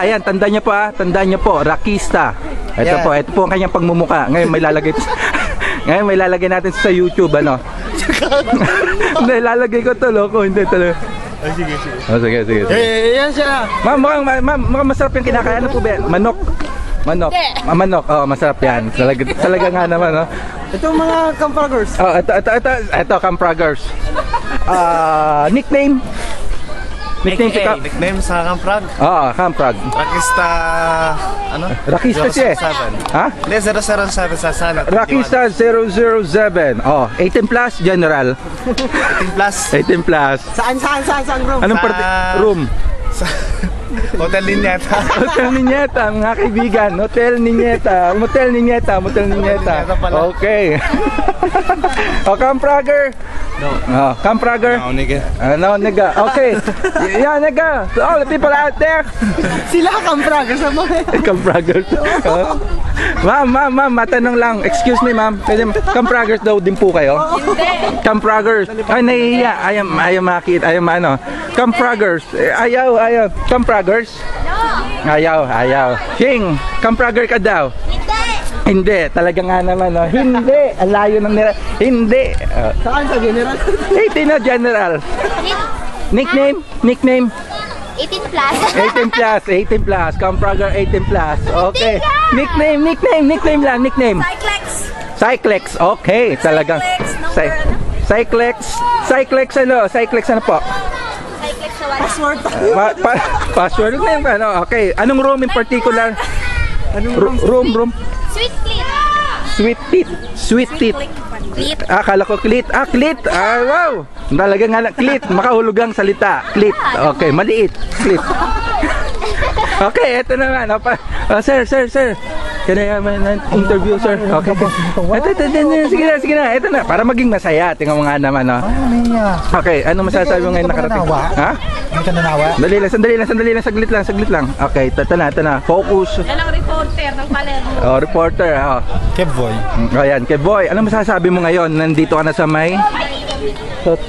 Ayan, tandaan niyo po tandaan niyo po, Rakista. Ito po ang kanyang pagmumuka. Ngayon may lalagay ngayon may lalagay natin sa YouTube, ano. Hindi, lalagay ko to, loko, hindi talaga. Sige. Sige. Yan siya. Ma'am, mukhang masarap yung kinakain. Ano po ba yan? Manok. Manok. Oh, masarap yan. Talaga nga naman, no. Ito mga Campragers. Oh, ito Campragers. Nickname Nickname sa Camprag? Oo, Camprag. Rakista, ano? Rakista siya. Ha? Hindi, 007 sa sana. Rakista 007. Oh, 18 plus, general. 18 plus. 18 plus. Saan room? Anong room? Sa Hotel Niñeta. Hotel Niñeta, mga kaibigan. Hotel Niñeta. Motel Niñeta. Okay. Oh, Camprager. No. Oh, Camprager. No, nigga. No, nigga. Okay. Yeah, nigga. To all the people out there. Sila Camprager sa mga. Camprager. Ma'am, matanong lang. Excuse me, ma'am. Campragers daw din po kayo? Hindi. Campragers. Ay, nahihiya. Ayaw makita. Ayaw ano. Campragers. Ayaw. Campragers? No. Ayaw. King, Camprager ka daw? Hindi, talaga nga naman, no? Hindi, ang layo ng nila. Hindi. Saan sa general? 18 na general. Nickname? 18 plus. 18 plus. Camprager 18 plus. Okay. Nickname lang. Cyclex. Okay, talagang. Cyclex ano po? Password. Password name ano? Okay. Anong room in particular? Room. Sweet teeth. Akala ko clit. Clit. Wow. Talaga nga clit. Makahulugang salita. Clit. Okay, maliit. Clit. Okay, eto naman. Sir. Can I have an interview, sir? Okay. Sige na. Ito na. Para maging masaya. Tingnan mo nga naman, no? Okay, ano masasabi mo ngayon nakarating? Ha? Hindi ka nanawa? Sandali lang. Saglit lang. Okay, ito na. Focus. Yan ang reporter ng Palermo. Oh, reporter. Oh. Kevboy. Ayan, Kevboy. Ano masasabi mo ngayon? Nandito ka na sa may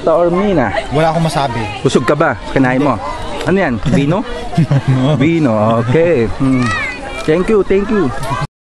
Taormina. Wala akong masabi. Busog ka ba? Kinain mo? Ano yan? Vino? Vino. Okay. Thank you.